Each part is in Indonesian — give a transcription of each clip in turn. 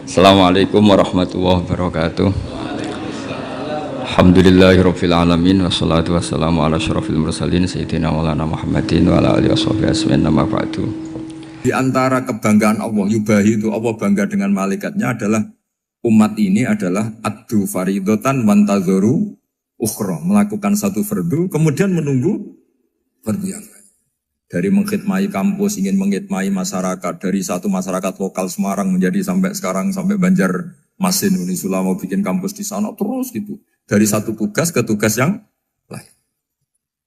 Assalamualaikum warahmatullahi wabarakatuh. Alhamdulillahirabbil alamin wassalatu wassalamu ala asyrofil mursalin sayyidina maulana Muhammadin wa ala alihi washabihi ajmain amma ba'du. Di antara kebanggaan Allah yubahi itu Allah bangga dengan malaikatnya adalah umat ini adalah addu faridatan wantadzaru ukhra, melakukan satu fardu kemudian menunggu fardu yang lain. Dari mengkhidmati kampus, ingin mengkhidmati masyarakat, dari satu masyarakat lokal Semarang menjadi sampai sekarang sampai Banjarmasin, Unisula mau bikin kampus di sana terus gitu. Dari satu tugas ke tugas yang lain.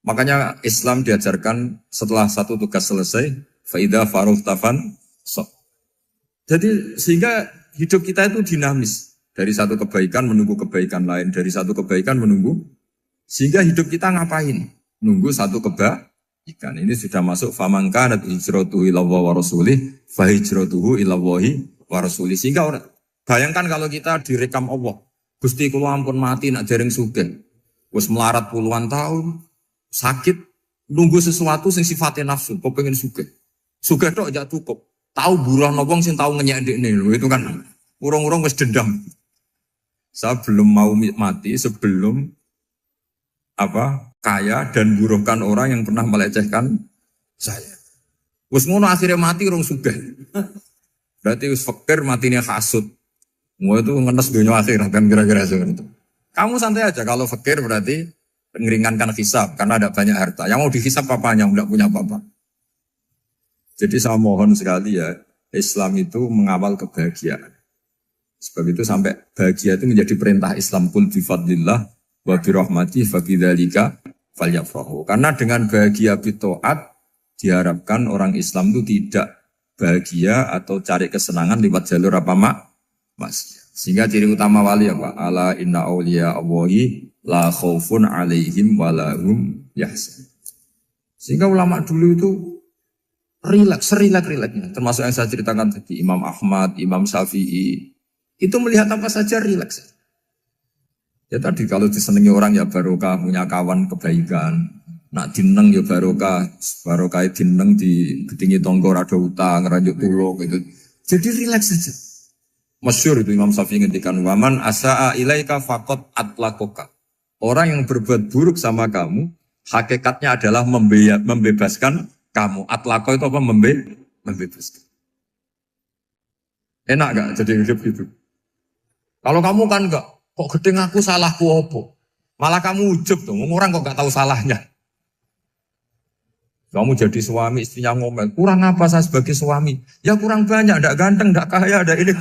Makanya Islam diajarkan setelah satu tugas selesai, faida faruhtafan sok. Jadi sehingga hidup kita itu dinamis. Dari satu kebaikan menunggu kebaikan lain, dari satu kebaikan menunggu. Sehingga hidup kita ngapain? Nunggu satu kebaikan. Ini sudah masuk faman kanat hijratuhu ilallahi wa rasulih fa hijratuhu ilallahi wa rasulih. Sehingga orang bayangkan kalau kita direkam Allah, Gusti kula ampun mati nak dereng sugih. Wis melarat puluhan tahun, sakit, nunggu sesuatu sing sifatnya nafsu, kepengin sugih. Sugih tok aja cukup. Tahu buruh wong sing tahu ngenyek ndekne lho, itu kan urung-urung wis dendam. Saya belum mau mati sebelum kaya dan buruhkan orang yang pernah melecehkan saya. Wis ngono akhirnya mati urung sugih. Berarti wis fakir matine hasud. Mau itu ngenes dunia akhirat kan kira-kira seperti itu. Kamu santai aja kalau fakir berarti meringankan hisab karena ada banyak harta. Yang mau dihisab papanya enggak punya apa-apa. Jadi saya mohon sekali ya, Islam itu mengawal kebahagiaan. Sebab itu sampai bahagia itu menjadi perintah Islam, qul bi fadlillah wa bi rahmati fa bidzalika falyafrahu. Karena dengan bahagia bi taat diharapkan orang Islam itu tidak bahagia atau cari kesenangan lewat jalur maksiat. Sehingga ciri utama wali apa? Ala inna awliya Allahi la khaufun alaihim wa lahum yahzanun. Sehingga ulama dulu itu rileks-rileksnya. Termasuk yang saya ceritakan tadi, Imam Ahmad, Imam Syafi'i, itu melihat apa saja rileks. Ya tadi kalau disenangi orang ya barokah, punya kawan kebaikan. Nak dineng ya barokah dineng di gedingi tonggo rada utang, ngeranjuk tulung gitu. Jadi rileks saja. Masyhur itu Imam Syafi'i ngendikan waman asaa ilaika faqat atlakoka. Orang yang berbuat buruk sama kamu, hakikatnya adalah membebaskan kamu. Atlako itu apa? Membebaskan. Enak gak jadi hidup itu? Kalau kamu kan enggak, kok gedeng aku salahku opo? Malah kamu ujub tuh, orang kok gak tahu salahnya. Kamu jadi suami, istrinya ngomel, kurang apa saya sebagai suami? Ya kurang banyak, enggak ganteng, enggak kaya, enggak ini.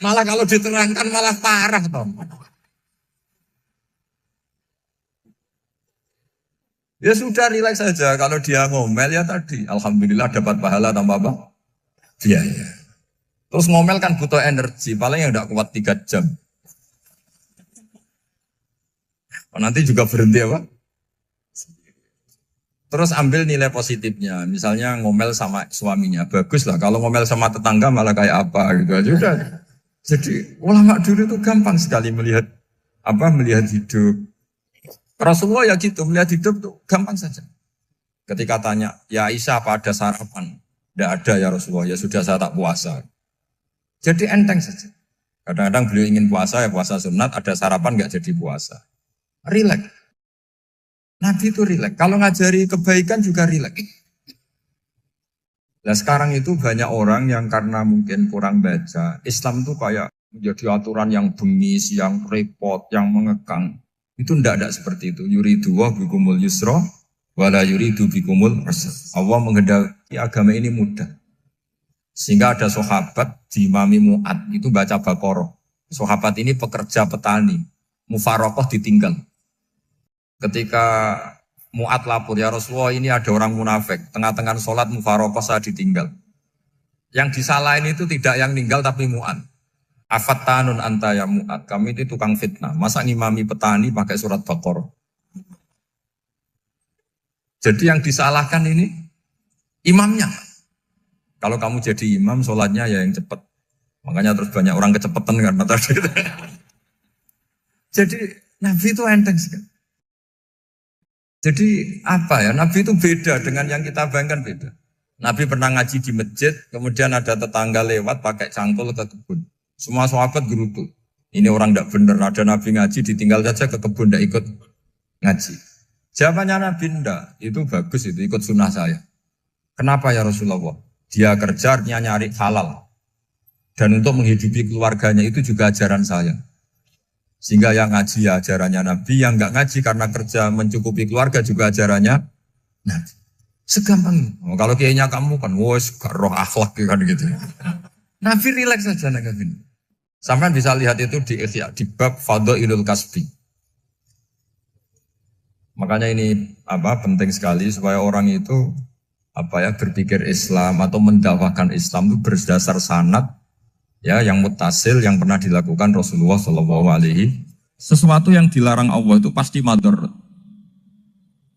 Malah kalau diterangkan malah parah toh. Ya sudah rileks saja, kalau dia ngomel ya tadi, alhamdulillah dapat pahala tanpa apa? Biaya. Terus ngomel kan butuh energi, paling yang enggak kuat 3 jam. Nanti juga berhenti apa? Terus ambil nilai positifnya, misalnya ngomel sama suaminya, bagus lah. Kalau ngomel sama tetangga malah kayak apa gitu aja udah. Jadi ulama dulu itu gampang sekali melihat hidup. Rasulullah ya gitu, melihat hidup tuh gampang saja. Ketika tanya, ya Aisyah apa ada sarapan? Tidak ada ya Rasulullah, ya sudah saya tak puasa. Jadi enteng saja. Kadang-kadang beliau ingin puasa ya puasa sunat, ada sarapan nggak jadi puasa. Rileks. Nabi itu rileks. Kalau ngajari kebaikan juga rileks. Nah sekarang itu banyak orang yang karena mungkin kurang baca, Islam itu kayak menjadi aturan yang bengis, yang repot, yang mengekang. Itu tidak seperti itu. Yuridu wa bikumul yusra, wala yuridu bikumul usra. Allah menghendaki agama ini mudah. Sehingga ada sahabat di Imami Mu'ad, itu baca Baqarah. Sahabat ini pekerja petani, mufarokoh ditinggal. Ketika Mu'ad lapor, ya Rasulullah ini ada orang munafik, tengah-tengah sholat mufarokoh saya ditinggal. Yang disalahin itu tidak yang ninggal tapi Mu'ad. Afattanun anta ya Mu'ad, kami itu tukang fitnah. Masa ngimami petani pakai surat Baqarah? Jadi yang disalahkan ini imamnya. Kalau kamu jadi imam, sholatnya ya yang cepat. Makanya terus banyak orang kecepatan karena tadi. Jadi Nabi itu enteng sekali. Jadi apa ya, Nabi itu beda dengan yang kita bayangkan beda. Nabi pernah ngaji di masjid, kemudian ada tetangga lewat pakai cangkul ke kebun. Semua sahabat gerutu. Ini orang tidak benar, ada Nabi ngaji ditinggal saja ke kebun, tidak ikut ngaji. Jawabannya Nabi tidak, itu bagus, itu ikut sunnah saya. Kenapa ya Rasulullah? Dia kerja artinya nyari halal. Dan untuk menghidupi keluarganya itu juga ajaran saya. Sehingga yang ngaji ya ajarannya Nabi, yang nggak ngaji karena kerja mencukupi keluarga juga ajarannya Nabi. Segampang. Oh, kalau kayaknya kamu kan, wos roh akhlak kan gitu. Nabi rileks saja Nabi. Sampai bisa lihat itu di Ihya, di bab Fadhailul Kasbi. Makanya ini penting sekali supaya orang itu berpikir Islam atau mendakwahkan Islam itu berdasar sanad ya yang muttasil yang pernah dilakukan Rasulullah SAW. Sesuatu yang dilarang Allah itu pasti madhar.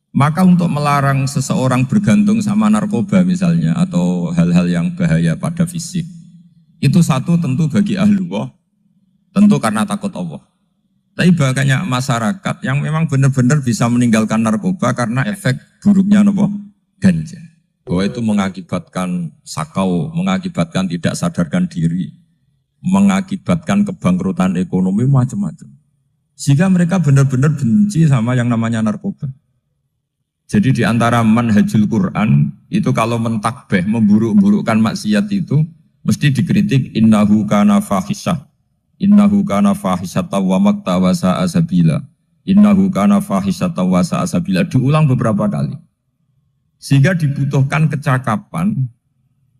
Maka untuk melarang seseorang bergantung sama narkoba misalnya atau hal-hal yang bahaya pada fisik, itu satu tentu bagi ahlullah, tentu karena takut Allah. Tapi banyak masyarakat yang memang benar-benar bisa meninggalkan narkoba karena efek buruknya ganja. Bahwa itu mengakibatkan sakau, mengakibatkan tidak sadarkan diri, mengakibatkan kebangkrutan ekonomi macam-macam. Sehingga mereka benar-benar benci sama yang namanya narkoba. Jadi di antara manhajul Quran itu kalau mentakbih, memburuk-burukkan maksiat itu mesti dikritik innahu kana fahisyah. Innahu kana fahisyata wa maqta wa sa'a sabila. Innahu kana fahisyata wa sa'a sabila. Diulang beberapa kali. Sehingga dibutuhkan kecakapan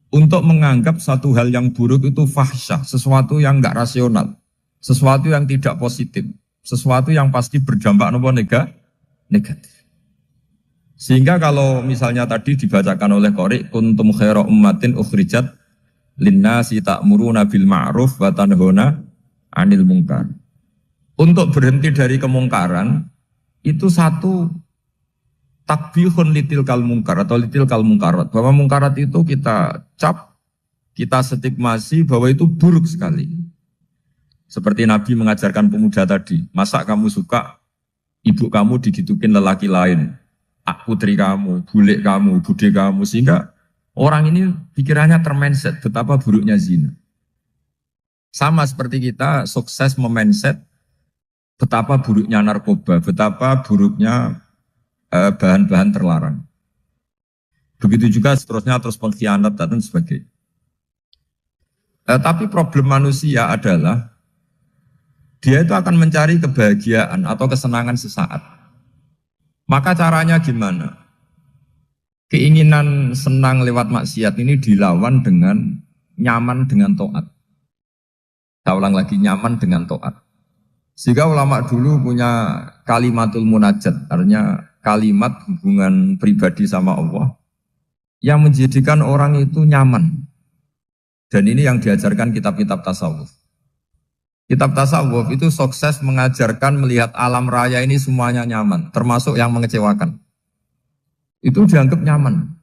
untuk menganggap satu hal yang buruk itu fahisyah, sesuatu yang enggak rasional, sesuatu yang tidak positif, sesuatu yang pasti berdampak negatif. Sehingga kalau misalnya tadi dibacakan oleh Qori, kuntum khaira ummatin ukhrijat linnasi ta'muruna bil ma'ruf wa tanhauna 'anil munkar. Untuk berhenti dari kemungkaran itu satu takbihun litil kal munkar atau litil kal munkarat, bahwa mungkarat itu kita cap, kita stigmasi bahwa itu buruk sekali. Seperti Nabi mengajarkan pemuda tadi, masa kamu suka ibu kamu digitukin lelaki lain, putri kamu, bule kamu, bude kamu, sehingga orang ini pikirannya termindset betapa buruknya zina. Sama seperti kita sukses memindset betapa buruknya narkoba, betapa buruknya bahan-bahan terlarang. Begitu juga seterusnya terus pengkhianat dan sebagainya. Tapi problem manusia adalah dia itu akan mencari kebahagiaan atau kesenangan sesaat. Maka caranya gimana? Keinginan senang lewat maksiat ini dilawan dengan nyaman dengan taat. Saya ulang lagi, nyaman dengan taat. Sehingga ulama dulu punya kalimatul munajat, artinya kalimat hubungan pribadi sama Allah yang menjadikan orang itu nyaman. Dan ini yang diajarkan kitab-kitab tasawuf. Kitab tasawuf itu sukses mengajarkan melihat alam raya ini semuanya nyaman, termasuk yang mengecewakan. Itu dianggap nyaman.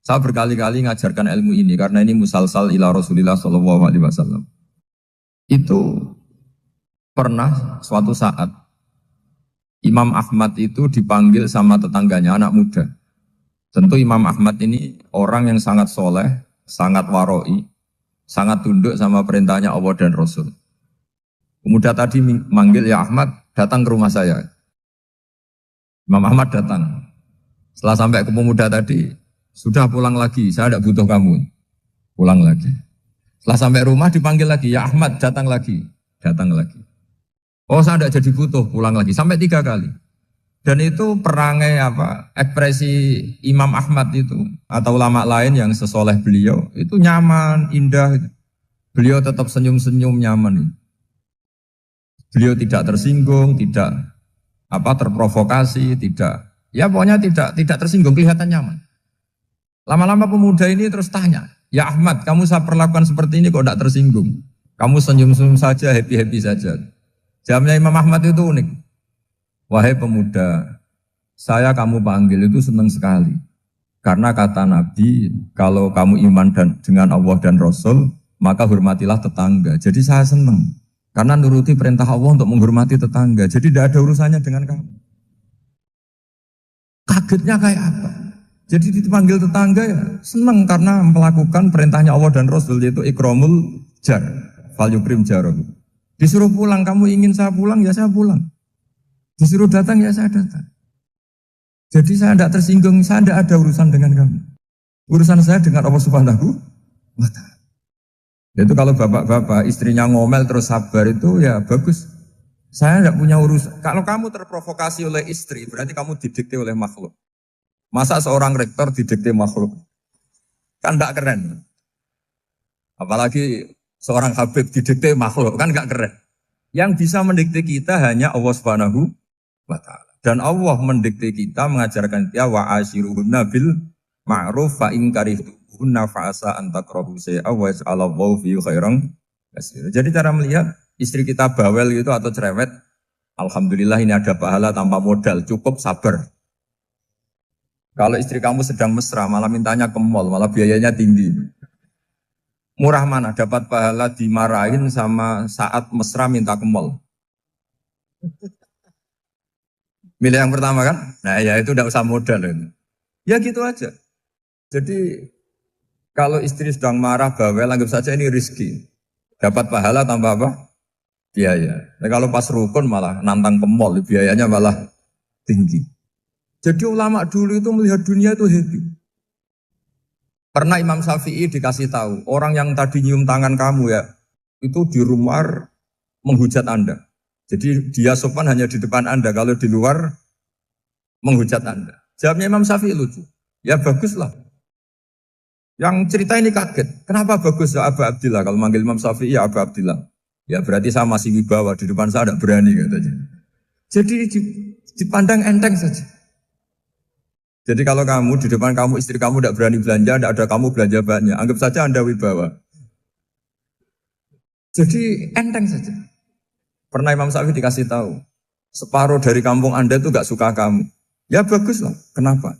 Saya berkali-kali mengajarkan ilmu ini karena ini musalsal ila Rasulillah SAW. Itu pernah suatu saat Imam Ahmad itu dipanggil sama tetangganya, anak muda. Tentu Imam Ahmad ini orang yang sangat soleh, sangat waroi, sangat tunduk sama perintahnya Allah dan Rasul. Pemuda tadi manggil, ya Ahmad, datang ke rumah saya. Imam Ahmad datang. Setelah sampai ke pemuda tadi, sudah pulang lagi, saya tidak butuh kamu. Pulang lagi. Setelah sampai rumah dipanggil lagi, ya Ahmad, datang lagi. Datang lagi. Oh, saya tidak jadi butuh, pulang lagi. Sampai 3 kali. Dan itu perangai ekspresi Imam Ahmad itu, atau ulama lain yang sesoleh beliau, itu nyaman, indah. Beliau tetap senyum-senyum nyaman. Beliau tidak tersinggung, tidak terprovokasi, pokoknya tidak tersinggung, kelihatan nyaman. Lama-lama pemuda ini terus tanya, ya Ahmad, kamu saya perlakukan seperti ini kok tidak tersinggung? Kamu senyum-senyum saja, happy-happy saja. Jawabnya Imam Ahmad itu unik. Wahai pemuda, saya kamu panggil itu senang sekali. Karena kata Nabi, kalau kamu iman dengan Allah dan Rasul, maka hormatilah tetangga. Jadi saya senang. Karena nuruti perintah Allah untuk menghormati tetangga. Jadi tidak ada urusannya dengan kamu. Kagetnya kayak apa? Jadi dipanggil tetangga ya senang karena melakukan perintahnya Allah dan Rasul, yaitu ikramul jar, fal yukrim jarum. Disuruh pulang, kamu ingin saya pulang ya saya pulang. Disuruh datang ya saya datang. Jadi saya tidak tersinggung, saya tidak ada urusan dengan kamu. Urusan saya dengan Allah Subhanahu wa Ta'ala. Itu kalau bapak-bapak istrinya ngomel terus sabar itu ya bagus. Saya tidak punya urusan. Kalau kamu terprovokasi oleh istri, berarti kamu didikte oleh makhluk. Masa seorang rektor didikte makhluk? Kan tidak keren. Apalagi seorang habib didikte makhluk, kan tidak keren. Yang bisa mendikte kita hanya Allah Subhanahu wa Ta'ala. Dan Allah mendikte kita, mengajarkan kita wa ashiruhunna bil ma'ruf fa in karihtunna fa asa an takrahu shay'an wa yaj'alallahu fi khairan katsira. Jadi cara melihat istri kita bawel gitu atau cerewet, alhamdulillah ini ada pahala tanpa modal, cukup sabar. Kalau istri kamu sedang mesra, malah mintanya ke mall, malah biayanya tinggi. Murah mana? Dapat pahala dimarahin sama saat mesra minta ke mall. Milih yang pertama kan? Nah ya itu tidak usah modal. Ya gitu aja. Jadi kalau istri sedang marah, bawel, anggap saja ini rezeki. Dapat pahala tanpa apa? Biaya. Nah, kalau pas rukun malah nantang ke mall, biayanya malah tinggi. Jadi ulama dulu itu melihat dunia itu happy. Pernah Imam Syafi'i dikasih tahu, orang yang tadi nyium tangan kamu ya, itu di rumah menghujat Anda. Jadi dia sopan hanya di depan Anda, kalau di luar menghujat Anda. Jawabnya Imam Syafi'i lucu. Ya baguslah. Yang cerita ini kaget. Kenapa bagus ya Abu Abdillah? Kalau manggil Imam Syafi'i ya Abu Abdillah. Ya berarti saya masih wibawa, di depan saya tidak berani katanya. Jadi dipandang enteng saja. Jadi kalau kamu di depan kamu istri kamu tidak berani belanja, tidak ada kamu belanja banyak, anggap saja Anda wibawa. Jadi enteng saja. Pernah Imam Syafi'i dikasih tahu, separuh dari kampung Anda itu gak suka kamu. Ya bagus lah. Kenapa?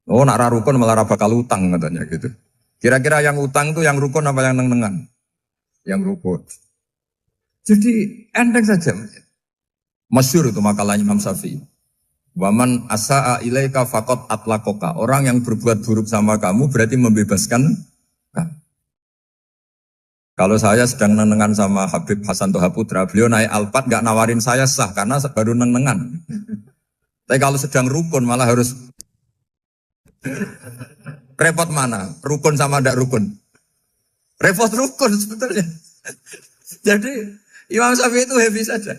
Oh nak rukun malah bakal utang katanya gitu. Kira-kira yang utang itu yang rukun apa yang neng-nengan? Yang rukun. Jadi enteng saja. Masyhur itu makalahnya Imam Syafi'i. Waman asa'a ilaika faqad atlaqaka. Orang yang berbuat buruk sama kamu berarti membebaskan kamu. Kalau saya sedang nenengan sama Habib Hasan Toha Putra, beliau naik Alphard gak nawarin saya sah karena baru nenengan. Tapi kalau sedang rukun malah harus repot mana? Rukun sama ndak rukun? Repot rukun sebetulnya. Jadi Imam Syafi'i itu happy saja.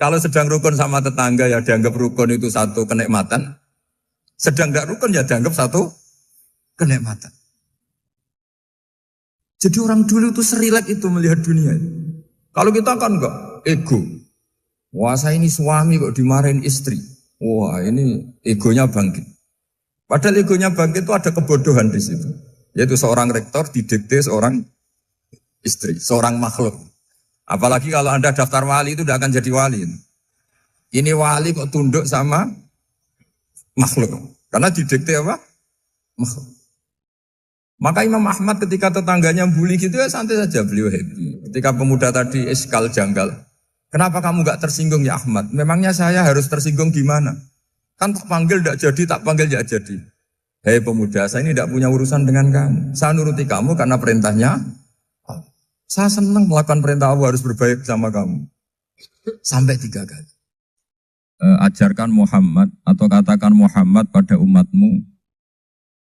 Kalau sedang rukun sama tetangga ya dianggap rukun itu satu kenikmatan. Sedang tidak rukun ya dianggap satu kenikmatan. Jadi orang dulu itu serilek itu melihat dunia. Kalau kita kan enggak, ego. Wah saya ini suami kok dimarahin istri. Wah ini egonya bangkit. Padahal egonya bangkit itu ada kebodohan di situ. Yaitu seorang rektor didikte seorang istri, seorang makhluk. Apalagi kalau Anda daftar wali itu tidak akan jadi wali. Ini wali kok tunduk sama makhluk. Karena didikte apa? Makhluk. Maka Imam Ahmad ketika tetangganya bully gitu ya santai saja beliau happy. Ketika pemuda tadi iskal janggal. Kenapa kamu gak tersinggung ya Ahmad? Memangnya saya harus tersinggung gimana? Kan tak panggil tidak jadi, tak panggil tidak jadi. Hei pemuda, saya ini tidak punya urusan dengan kamu. Saya nuruti kamu karena perintahnya. Saya senang melakukan perintah Allah harus berbaik sama kamu. Sampai 3 kali. Ajarkan Muhammad atau katakan Muhammad pada umatmu.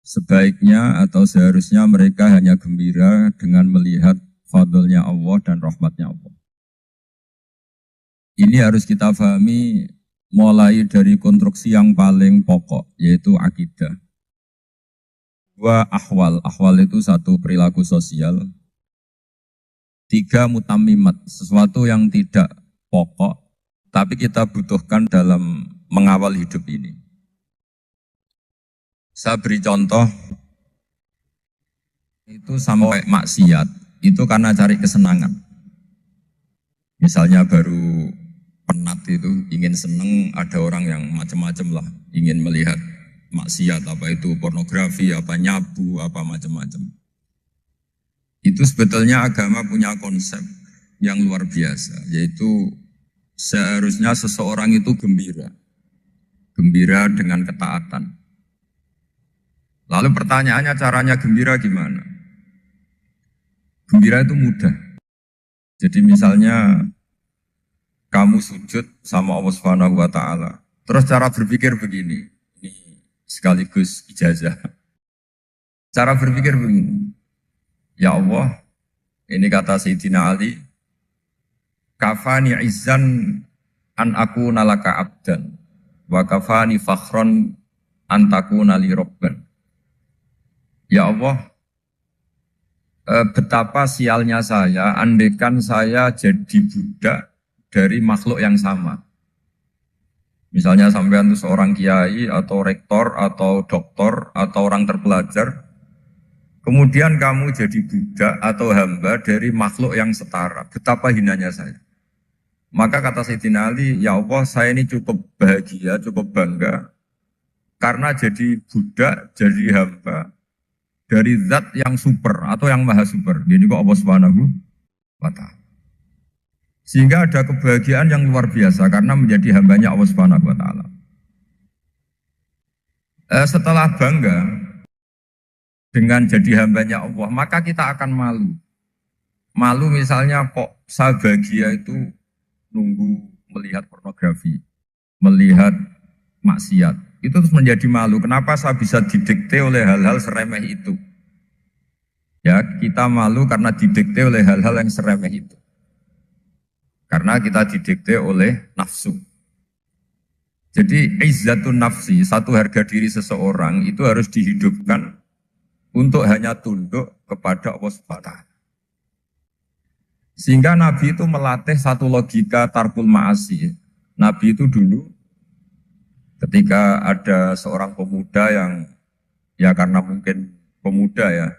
Sebaiknya atau seharusnya mereka hanya gembira dengan melihat fadlnya Allah dan rahmatnya Allah. Ini harus kita pahami mulai dari konstruksi yang paling pokok, yaitu akidah. 2 ahwal. Ahwal itu 1 perilaku sosial. 3 mutamimat, sesuatu yang tidak pokok, tapi kita butuhkan dalam mengawal hidup ini. Saya beri contoh, itu sampai maksiat, itu karena cari kesenangan. Misalnya baru penat itu, ingin seneng, ada orang yang macam-macam lah, ingin melihat maksiat, apa itu pornografi, apa nyabu, apa macam-macam. Itu sebetulnya agama punya konsep yang luar biasa, yaitu seharusnya seseorang itu gembira. Gembira dengan ketaatan. Lalu pertanyaannya caranya gembira gimana? Gembira itu mudah. Jadi misalnya kamu sujud sama Allah Subhanahu wa taala. Terus cara berpikir begini. Ini sekaligus ijazah. Cara berpikir begini. Ya Allah, ini kata Sayyidina Ali, kafani izzan an aku nalaka abdan wa kafani fakhron an takuna li robban. Ya Allah, betapa sialnya saya andaikan saya jadi budak dari makhluk yang sama. Misalnya sampean itu seorang kiai atau rektor atau doktor atau orang terpelajar, kemudian kamu jadi budak atau hamba dari makhluk yang setara. Betapa hinanya saya. Maka kata Sayyidina Ali, ya Allah saya ini cukup bahagia, cukup bangga. Karena jadi budak, jadi hamba dari zat yang super atau yang maha super. Jadi kok Allah Subhanahu wa ta'ala. Sehingga ada kebahagiaan yang luar biasa karena menjadi hambanya Allah Subhanahu wa ta'ala. Setelah bangga dengan jadi hambanya Allah, maka kita akan malu. Malu misalnya kok saya bahagia itu nunggu melihat pornografi, melihat maksiat. Itu terus menjadi malu. Kenapa saya bisa didikte oleh hal-hal seremeh itu? Ya, kita malu karena didikte oleh hal-hal yang seremeh itu. Karena kita didikte oleh nafsu. Jadi izzatun nafsi, satu harga diri seseorang itu harus dihidupkan untuk hanya tunduk kepada Allah Subhanahu. Sehingga Nabi itu melatih satu logika tarkul ma'asi. Nabi itu dulu ketika ada seorang pemuda yang ya karena mungkin pemuda ya,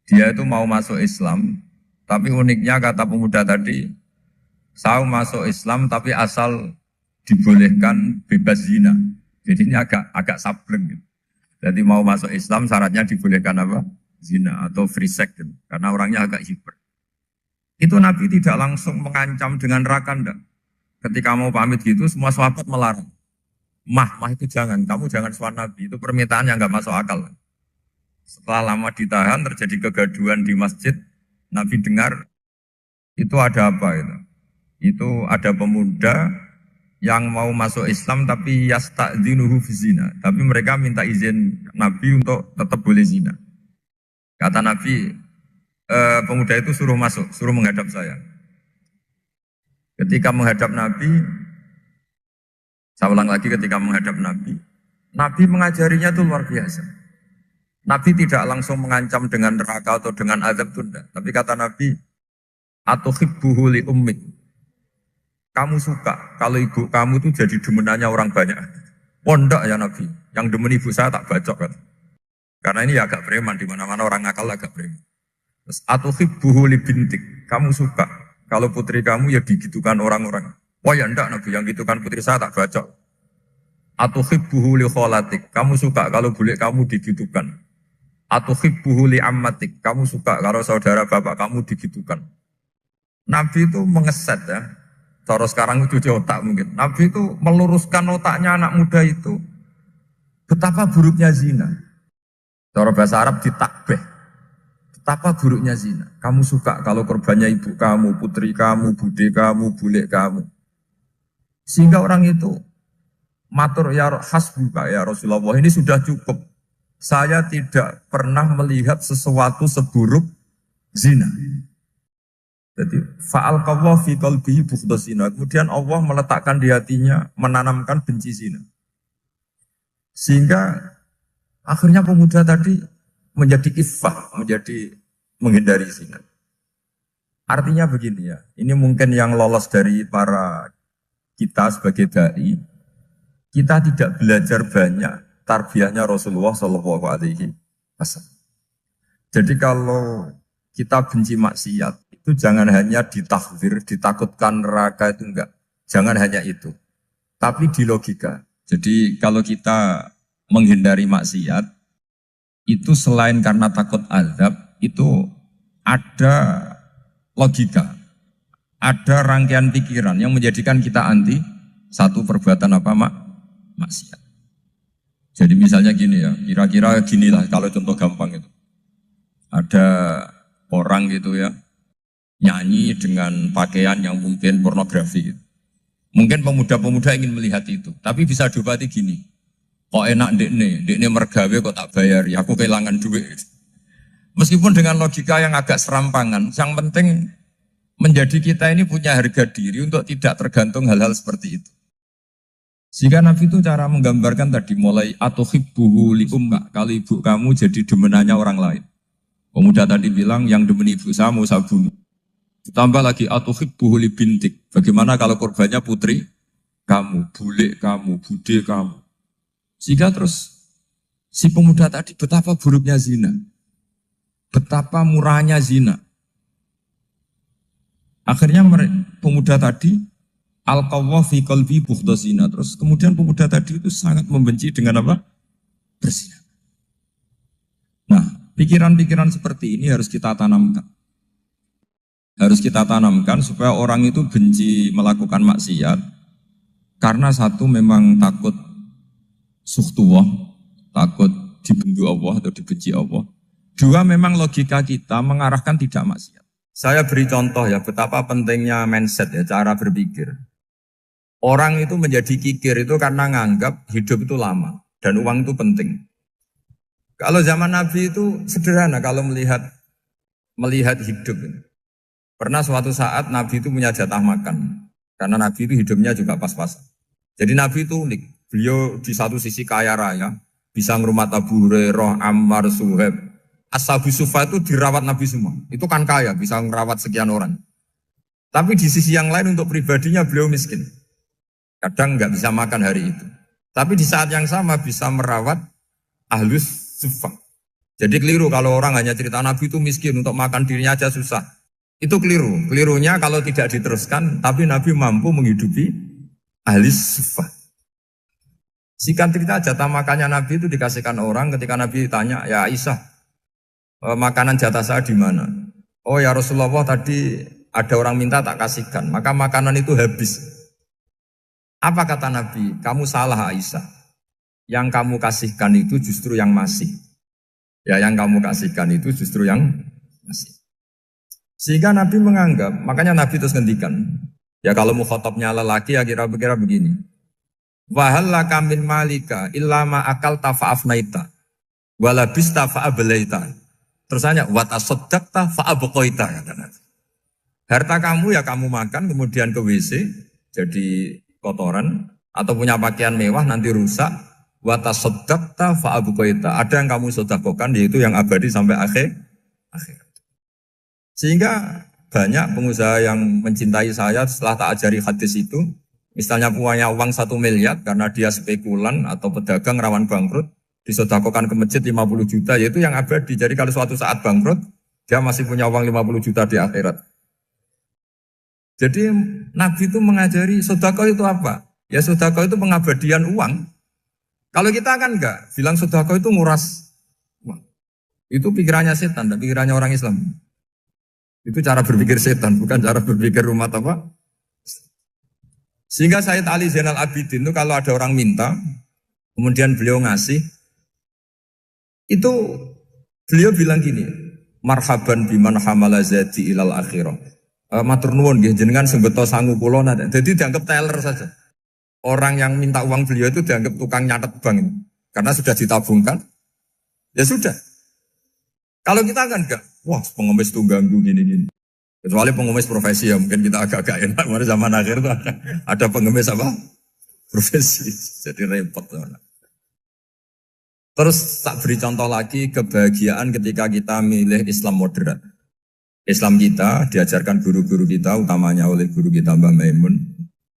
dia itu mau masuk Islam, tapi uniknya kata pemuda tadi, saya masuk Islam tapi asal dibolehkan bebas zina. Jadi ini agak sableng gitu. Jadi mau masuk Islam syaratnya dibolehkan apa? Zina atau free sex gitu. Karena orangnya agak hiper. Itu Nabi tidak langsung mengancam dengan neraka enggak. Ketika mau pamit gitu semua sahabat melarang. Mah itu jangan, kamu jangan sowan Nabi. Itu permintaan yang enggak masuk akal. Setelah lama ditahan terjadi kegaduhan di masjid, Nabi dengar itu ada apa itu? Itu ada pemuda yang mau masuk Islam tapi yasta'dzinuhu fi zina. Tapi mereka minta izin Nabi untuk tetap boleh zina. Kata Nabi, pemuda itu suruh masuk, suruh menghadap saya. Ketika menghadap Nabi, saya ulang lagi ketika menghadap Nabi, Nabi mengajarinya itu luar biasa. Nabi tidak langsung mengancam dengan neraka atau dengan azab tunda. Tapi kata Nabi, atuhibbuhu li ummik. Kamu suka kalau ibu kamu itu jadi demenannya orang banyak. Pondok ya Nabi, yang demen ibu saya tak bacok kan. Karena ini ya agak preman, di mana-mana orang nakal agak preman. Terus atuhibbuhu li bintik. Kamu suka kalau putri kamu ya digitukan orang-orang. Oh ya enggak Nabi, yang gitukan putri saya tak bacok. Atuhibbuhu li kholatik. Kamu suka kalau bule kamu digitukan. Atuhibbuhu li ammatik. Kamu suka kalau saudara bapak kamu digitukan. Nabi itu mengeset ya. Cara sekarang itu cuci otak mungkin. Nabi itu meluruskan otaknya anak muda itu. Betapa buruknya zina. Cara bahasa Arab ditakbih. Betapa buruknya zina. Kamu suka kalau korbannya ibu kamu, putri kamu, bude kamu, bule kamu. Sehingga orang itu matur ya hasbuka ya Rasulullah, ini sudah cukup. Saya tidak pernah melihat sesuatu seburuk zina. Jadi fa'al qawwa fi qalbihi bughdha zina. Kemudian Allah meletakkan di hatinya, menanamkan benci zina. Sehingga akhirnya pemuda tadi menjadi iffah, menjadi menghindari zina. Artinya begini ya, ini mungkin yang lolos dari para kita sebagai dai, kita tidak belajar banyak tarbiyahnya Rasulullah Shallallahu Alaihi Wasallam. Jadi kalau kita benci maksiat, itu jangan hanya ditakhzir, ditakutkan neraka itu enggak. Jangan hanya itu. Tapi di logika. Jadi kalau kita menghindari maksiat, itu selain karena takut azab, itu ada logika. Ada rangkaian pikiran yang menjadikan kita anti satu perbuatan apa maksiat. Jadi misalnya gini ya, kira-kira ginilah kalau contoh gampang itu. Ada orang gitu ya, nyanyi dengan pakaian yang mungkin pornografi gitu. Mungkin pemuda-pemuda ingin melihat itu, tapi bisa diobati gini. Kok enak dekne mergawe kok tak bayar, ya aku kehilangan duit. Meskipun dengan logika yang agak serampangan, yang penting menjadi kita ini punya harga diri untuk tidak tergantung hal-hal seperti itu. Sehingga Nabi itu cara menggambarkan tadi mulai atuhibbuhu li ummak, kalau ibu kamu jadi demenannya orang lain. Pemuda tadi bilang yang demen ibu saya mau saya bunuh. Ditambah lagi atuhibbuhu li bintik. Bagaimana kalau korbannya putri kamu, bule kamu, bude kamu. Sehingga terus si pemuda tadi betapa buruknya zina. Betapa murahnya zina. Akhirnya pemuda tadi al-qawwa fi qalbi bughda zina. Terus kemudian pemuda tadi itu sangat membenci dengan apa? Berzina. Nah, pikiran-pikiran seperti ini harus kita tanamkan. Harus kita tanamkan supaya orang itu benci melakukan maksiat. Karena satu memang takut sukhtuwah, takut dibendu Allah atau dibenci Allah. Dua, memang logika kita mengarahkan tidak maksiat. Saya beri contoh ya, betapa pentingnya mindset ya, cara berpikir. Orang itu menjadi kikir itu karena nganggap hidup itu lama dan uang itu penting. Kalau zaman Nabi itu sederhana kalau melihat hidup. Pernah suatu saat Nabi itu punya jatah makan karena Nabi itu hidupnya juga pas-pasan. Jadi Nabi itu unik. Beliau di satu sisi kaya raya, bisa ngrumat Abu Hurairah, Ammar, Suhaib. Ashabu Sufa itu dirawat Nabi semua. Itu kan kaya, bisa ngerawat sekian orang. Tapi di sisi yang lain untuk pribadinya beliau miskin. Kadang nggak bisa makan hari itu. Tapi di saat yang sama bisa merawat Ahlus Sufa. Jadi keliru kalau orang hanya cerita Nabi itu miskin, untuk makan dirinya aja susah. Itu keliru. Kelirunya kalau tidak diteruskan, tapi Nabi mampu menghidupi Ahlus Sufa. Singkat cerita jatah makannya Nabi itu dikasihkan orang ketika Nabi tanya, ya Aisyah, makanan jatah saya di mana? Oh ya Rasulullah, tadi ada orang minta tak kasihkan, maka makanan itu habis. Apa kata Nabi? Kamu salah Aisyah. Yang kamu kasihkan itu justru yang masih. Ya, yang kamu kasihkan itu justru yang masih. Sehingga Nabi menganggap, makanya Nabi terus ngendikan. Ya kalau mukhatabnya lelaki ya kira-kira begini. Wahal laka min malika illa ma akalta fa'afnaita walabista fa'ablaita. Terus tanya wa tasaddaqta fa'abqaita, kata Nabi. Harta kamu ya kamu makan kemudian ke WC jadi kotoran, atau punya pakaian mewah nanti rusak. Wa tasaddaqta fa'abqaita. Ada yang kamu sedekahkan yaitu yang abadi sampai akhir. Sehingga banyak pengusaha yang mencintai saya setelah tak ajari hadis itu. Misalnya punya uang 1 miliar karena dia spekulan atau pedagang rawan bangkrut, disedekahkan ke masjid 50 juta, yaitu yang abadi. Jadi kalau suatu saat bangkrut, dia masih punya uang 50 juta di akhirat. Jadi Nabi itu mengajari sedekah itu apa? Ya sedekah itu pengabadian uang. Kalau kita kan enggak, bilang sedekah itu nguras uang. Itu pikirannya setan, dan pikirannya orang Islam. Itu cara berpikir setan, bukan cara berpikir umat apa? Sehingga Sayyid Ali Zainal Abidin itu kalau ada orang minta, kemudian beliau ngasih, itu beliau bilang gini, marhaban biman hamala zadi ilal akhirah. Matur nuwun nggih jenengan sing beto sangu kula nate. Jadi dianggap teller saja. Orang yang minta uang beliau itu dianggap tukang nyatet bank, karena sudah ditabungkan. Ya sudah. Kalau kita kan enggak, wah pengemis itu ganggu gini-gini. Kecuali pengemis profesi ya mungkin kita agak-agak enak. Kemarin zaman akhir itu ada pengemis apa? Profesi. Jadi repot. Terus tak beri contoh lagi kebahagiaan ketika kita milih Islam moderat. Islam kita diajarkan guru-guru kita, utamanya oleh guru kita Mbah Maimun.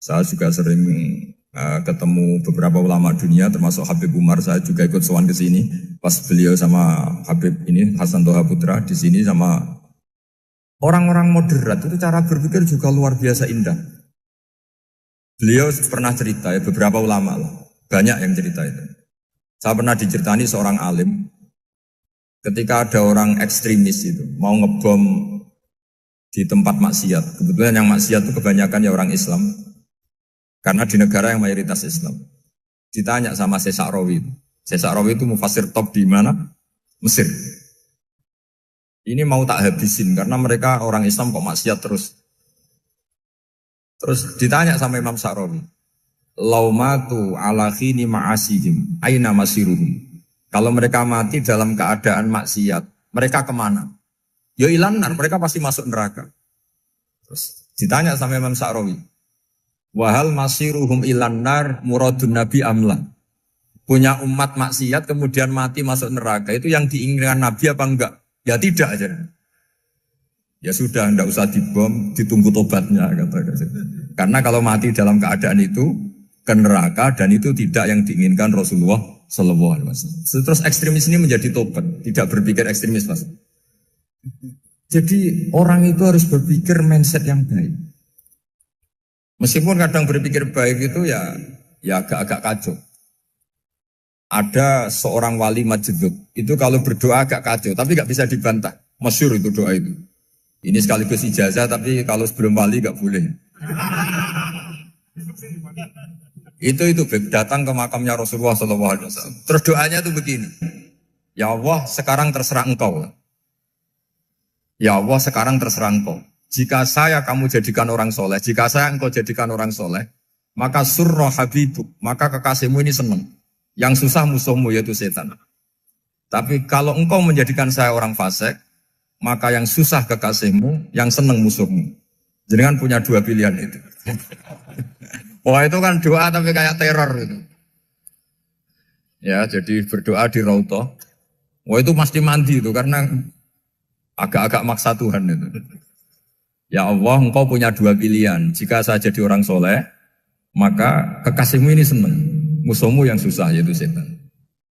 Saya juga sering ketemu beberapa ulama dunia, termasuk Habib Umar. Saya juga ikut sowan ke sini pas beliau sama Habib ini Hasan Toha Putra di sini sama orang-orang moderat. Itu cara berpikir juga luar biasa indah. Beliau pernah cerita ya, beberapa ulama lah, banyak yang cerita itu. Saya pernah diceritani seorang alim ketika ada orang ekstremis itu mau ngebom di tempat maksiat. Kebetulan yang maksiat itu kebanyakan ya orang Islam. Karena di negara yang mayoritas Islam. Ditanya sama Syekh Sa'rawi, Syekh Sa'rawi itu mufasir top di mana? Mesir. Ini mau tak habisin karena mereka orang Islam kok maksiat terus. Terus ditanya sama Imam Sa'rawi, laumatu ala khini ma'asihim aina masiruhum. Kalau mereka mati dalam keadaan maksiat, mereka kemana? Ya ilanar, mereka pasti masuk neraka. Terus ditanya sama Imam Sa'rawi, wahal masiruhum ilanar muradun nabi amla. Punya umat maksiat kemudian mati masuk neraka, itu yang diinginkan Nabi apa enggak? Ya tidak aja. Ya sudah, enggak usah dibom, ditunggu tobatnya kata. Karena kalau mati dalam keadaan itu ke neraka dan itu tidak yang diinginkan Rasulullah Sallallahu Alaihi Wasallam. Terus ekstremis ini menjadi tobat, tidak berpikir ekstremis Mas. Jadi orang itu harus berpikir mindset yang baik. Meskipun kadang berpikir baik itu ya agak-agak kacau. Ada seorang wali majdud, itu kalau berdoa agak kacau, tapi gak bisa dibantah. Masyhur itu doa itu. Ini sekaligus ijazah, tapi kalau sebelum wali gak boleh. Itu datang ke makamnya Rasulullah SAW. Terus doanya itu begini. Ya Allah, sekarang terserah engkau. Ya Allah, sekarang terserah engkau. Jika saya kamu jadikan orang soleh, jika saya engkau jadikan orang soleh, maka surra habibuk, maka kekasihmu ini senang. Yang susah musuhmu yaitu setan. Tapi kalau engkau menjadikan saya orang fasik, maka yang susah kekasihmu, yang senang musuhmu. Jangan punya dua pilihan itu. Wah itu kan doa tapi kayak teror itu. Ya jadi berdoa di Raudhah. Wah itu mesti mandi itu karena agak-agak maksa Tuhan itu. Ya Allah, engkau punya dua pilihan. Jika saya jadi orang soleh, maka kekasihmu ini senang. Musuhmu yang susah yaitu setan.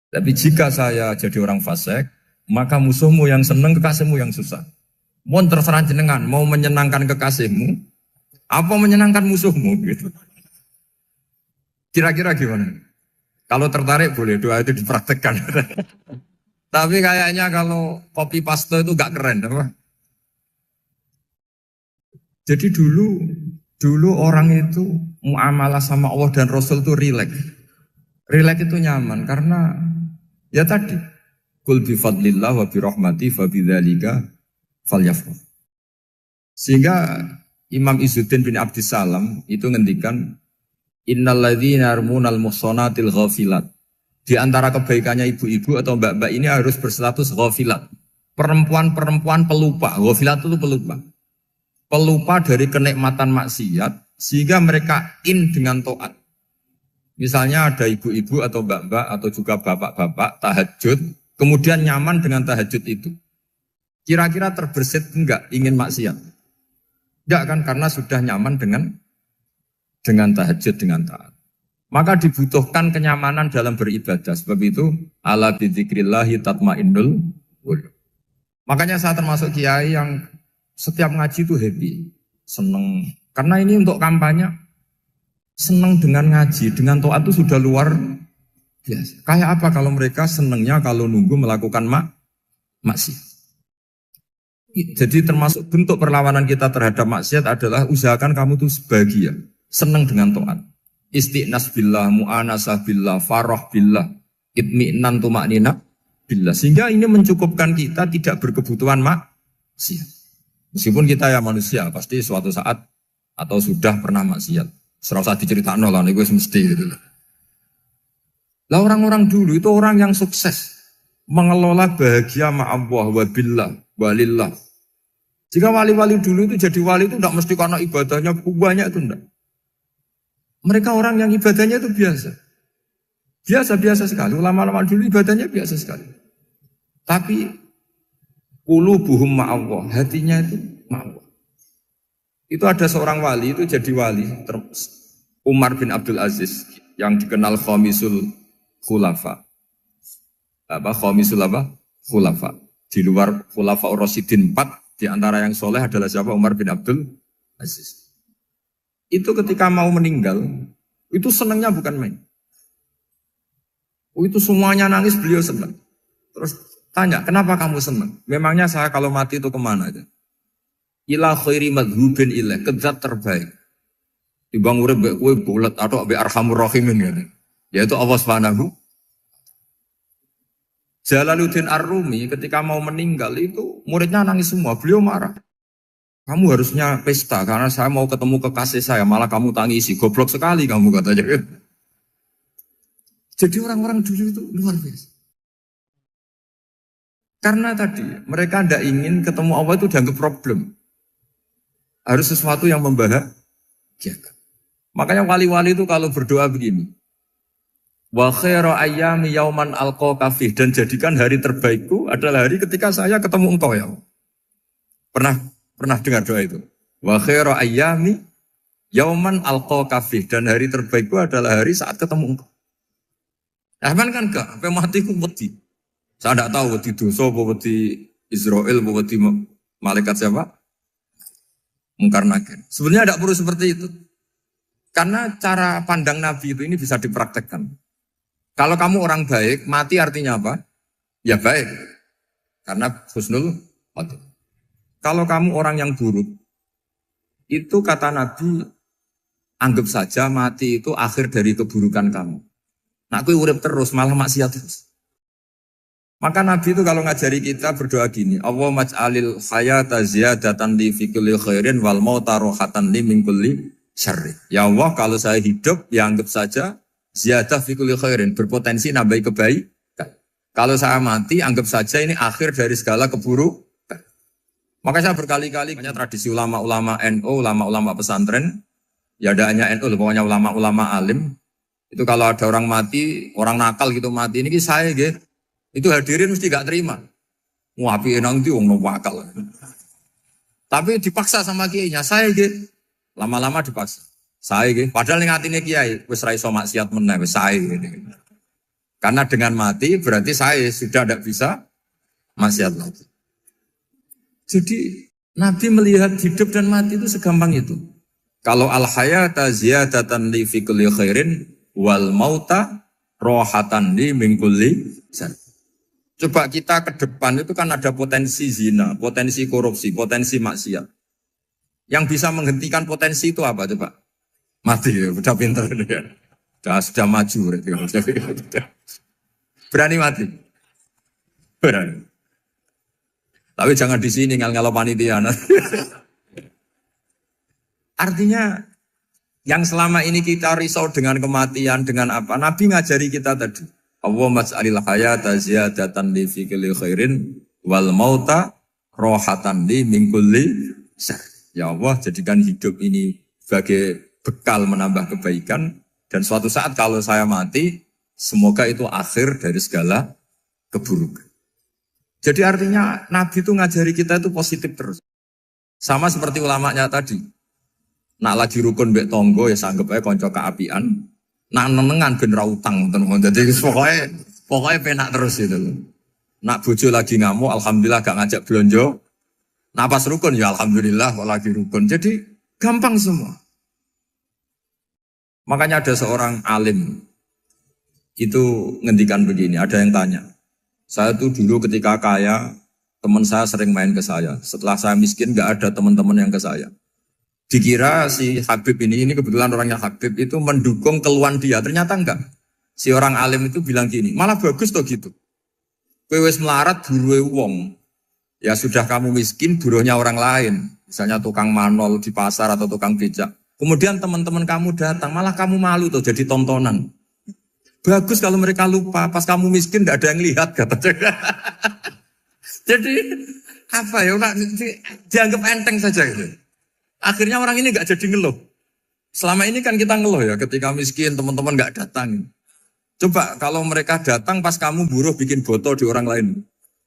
Tapi jika saya jadi orang fasik, maka musuhmu yang senang, kekasihmu yang susah. Mohon terserah jenengan, mau menyenangkan kekasihmu, apa menyenangkan musuhmu gitu. Kira-kira gimana? Kalau tertarik boleh doa itu dipraktekkan. Tapi kayaknya kalau copy paste itu gak keren, apa? Jadi dulu orang itu muamalah sama Allah dan Rasul itu rileks. Rileks itu nyaman karena ya tadi kul bi fadlillah wa bi rahmati fa bidzalika falyafrah. Sehingga Imam Izzuddin bin Abdissalam itu ngendikan innalladzina yarmunal muhsanatil ghafilat. Di antara kebaikannya ibu-ibu atau mbak-mbak ini harus berstatus ghafilat. Perempuan-perempuan pelupa. Ghafilat itu pelupa. Pelupa dari kenikmatan maksiat sehingga mereka dengan taat. Misalnya ada ibu-ibu atau mbak-mbak atau juga bapak-bapak tahajud, kemudian nyaman dengan tahajud itu. Kira-kira terbersit enggak ingin maksiat? Enggak kan, karena sudah nyaman dengan tahajud, dengan taat. Maka dibutuhkan kenyamanan dalam beribadah. Sebab itu, ala bidzikrillahi tatmainnul qulub. Makanya saya termasuk kiai yang setiap ngaji itu happy, seneng. Karena ini untuk kampanye, seneng dengan ngaji, dengan taat itu sudah luar biasa. Kayak apa kalau mereka senengnya kalau nunggu melakukan maksiat. Jadi termasuk bentuk perlawanan kita terhadap maksiat adalah usahakan kamu tuh bahagia, seneng dengan taat. Istiqnas billah, mu'anasah billah, farah billah, itmi'nan tumaknina billah. Sehingga ini mencukupkan kita tidak berkebutuhan maksiat. Meskipun kita ya manusia, pasti suatu saat atau sudah pernah maksiat. Serasa diceritakan lah, ini gue mesti gitu. Lah orang-orang dulu itu orang yang sukses mengelola bahagia ma'allah wa billah walillah. Jika wali-wali dulu itu jadi wali itu tidak mesti karena ibadahnya banyak itu enggak. Mereka orang yang ibadahnya itu biasa. Biasa-biasa sekali. Ulama-ulama dulu ibadahnya biasa sekali. Tapi qulubuhum ma'allah, hatinya itu ma'allah. Itu ada seorang wali itu jadi wali, Umar bin Abdul Aziz yang dikenal Khamisul Khulafa. Khamisul Khulafa. Di luar Khulafa Ar-Rasyidin 4, di antara yang soleh adalah siapa? Umar bin Abdul Aziz. Itu ketika mau meninggal, itu senangnya bukan main. Itu semuanya nangis, beliau senang. Terus tanya, kenapa kamu senang? Memangnya saya kalau mati itu kemana aja? Ila khairi madhubin ilah, ke zat terbaik. Dibang urip mbek kowe bulet atau mbek arhamur rahimin gitu. Yaitu Allah Subhanahu. Jalaluddin Ar-Rumi ketika mau meninggal itu muridnya nangis semua, beliau marah. Kamu harusnya pesta karena saya mau ketemu kekasih saya, malah kamu tangisi, goblok sekali kamu katanya. Jadi orang-orang dulu itu luar biasa. Karena tadi mereka tidak ingin ketemu Allah itu dianggap problem. Harus sesuatu yang membahagiakan. Makanya wali-wali itu kalau berdoa begini. Wa khairu ayyami yauman alqa kafih, dan jadikan hari terbaikku adalah hari ketika saya ketemu engkau ya Allah. Pernah dengar doa itu? Wa khairu ayyami yauman alqa kafih, dan hari terbaikku adalah hari saat ketemu engkau. Nah, kan enggak, sampai mati ku wedi. Saya tidak tahu wedi dosa, wedi Israel, wedi malaikat siapa? Mungkar Nakir. Sebenarnya tidak perlu seperti itu. Karena cara pandang Nabi itu ini bisa dipraktekkan. Kalau kamu orang baik, mati artinya apa? Ya baik. Karena husnul khotimah. Kalau kamu orang yang buruk, itu kata Nabi, anggap saja mati itu akhir dari keburukan kamu. Nah, aku urip terus, malah maksiat terus. Maka Nabi itu kalau ngajari kita berdoa gini, Allah maj'alil hayata ziyadatan li fi kulli khairin wal mauta rohatan li min kulli syarri. Ya Allah, kalau saya hidup, ya anggap saja ziyadah fi kulli khairin, berpotensi nambahi kebaikan. Kalau saya mati, anggap saja ini akhir dari segala keburukan. Maka saya berkali-kali, banyak tradisi ulama-ulama NU, ulama-ulama pesantren, ya ada hanya NU, pokoknya ulama-ulama alim. Itu kalau ada orang mati, orang nakal gitu mati, ini saya gitu. Itu hadirin mesti gak terima. Wah, api enang itu orang wakal. Tapi dipaksa sama kiainya, saya gitu. Lama-lama dipaksa. Saya gitu. Padahal yang hatinya kiai, wis ra iso maksiat meneh, wis saya gitu. Karena dengan mati berarti saya sudah tidak bisa maksiat lagi. Jadi Nabi melihat hidup dan mati itu segampang itu. Kalau al-hayata ziyadatan li fi kulli khairin wal mauta rohatan li min kulli syarr. Coba kita ke depan itu kan ada potensi zina, potensi korupsi, potensi maksiat. Yang bisa menghentikan potensi itu apa coba? Mati ya, udah pinter dia. Sudah maju berarti. Berani mati? Berani. Tapi jangan di sini ngel-ngelo panitia. Artinya yang selama ini kita risau dengan kematian, dengan apa? Nabi ngajari kita tadi. Allah mas'alil hayata ziyadatan li fi kulli khairin wal mauta rohatan li min kulli syarr. Ya Allah, jadikan hidup ini sebagai bekal menambah kebaikan, dan suatu saat kalau saya mati, semoga itu akhir dari segala keburukan. Jadi artinya Nabi itu ngajari kita itu positif terus. Sama seperti ulamanya tadi. Nak lagi rukun mbek tonggo ya sanggep ae kanca keapian. Nak nenengan ben ra utang teman-teman. Jadi pokoknya penak terus itu. Nak bojo lagi ngamuk, alhamdulillah gak ngajak blonjo. Nah pas rukun ya alhamdulillah kok lagi rukun. Jadi gampang semua. Makanya ada seorang alim itu ngendikan begini, ada yang tanya. Saya tuh dulu ketika kaya, teman saya sering main ke saya. Setelah saya miskin gak ada teman-teman yang ke saya. Dikira si Habib ini kebetulan orangnya Habib itu mendukung keluhan dia. Ternyata enggak. Si orang alim itu bilang gini, malah bagus toh gitu. Kowe wis melarat buruhe wong. Ya sudah kamu miskin buruhnya orang lain. Misalnya tukang manol di pasar atau tukang becak. Kemudian teman-teman kamu datang, malah kamu malu tuh jadi tontonan. Bagus kalau mereka lupa, pas kamu miskin tidak ada yang lihat katanya. Jadi apa ya, dianggap enteng saja gitu. Akhirnya orang ini nggak jadi ngeluh. Selama ini kan kita ngeluh ya, ketika miskin teman-teman nggak datang. Coba kalau mereka datang pas kamu buruh bikin botol di orang lain.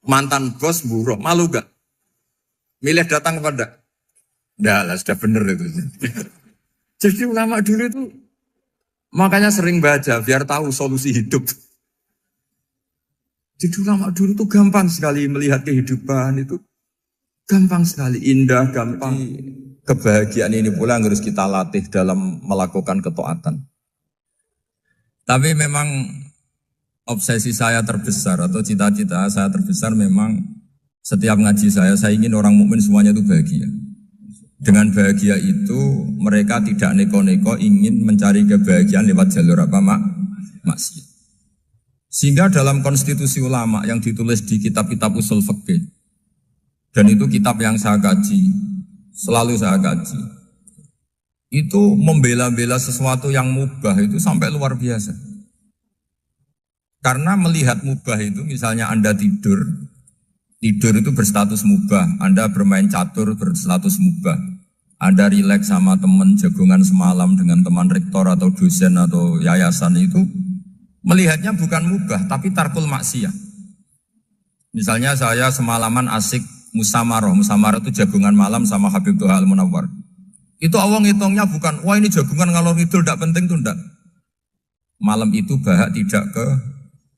Mantan bos buruh, malu gak? Milih datang kepada? Nggak lah, sudah bener itu. Jadi ulama dulu itu makanya sering baca biar tahu solusi hidup. Jadi ulama dulu itu gampang sekali melihat kehidupan itu. Gampang sekali, indah, gampang. Kebahagiaan ini pula yang harus kita latih dalam melakukan ketaatan. Tapi memang obsesi saya terbesar atau cita-cita saya terbesar memang setiap ngaji saya ingin orang mukmin semuanya itu bahagia. Dengan bahagia itu mereka tidak neko-neko ingin mencari kebahagiaan lewat jalur apa maksiat. Sehingga dalam konstitusi ulama yang ditulis di kitab-kitab usul fikih, dan itu kitab yang saya kaji, selalu saya kaji, itu membela-bela sesuatu yang mubah itu sampai luar biasa. Karena melihat mubah itu, misalnya Anda tidur itu berstatus mubah, Anda bermain catur berstatus mubah, Anda rileks sama teman jagongan semalam dengan teman rektor atau dosen atau yayasan itu, melihatnya bukan mubah, tapi tarkul maksiyah. Misalnya saya semalaman asik musamaroh itu jagungan malam sama Habib Toha Al-Munawwar. Itu Allah ngitungnya bukan, wah ini jagungan ngalor ngidul, tidak penting tuh, tidak. Malam itu bahak tidak ke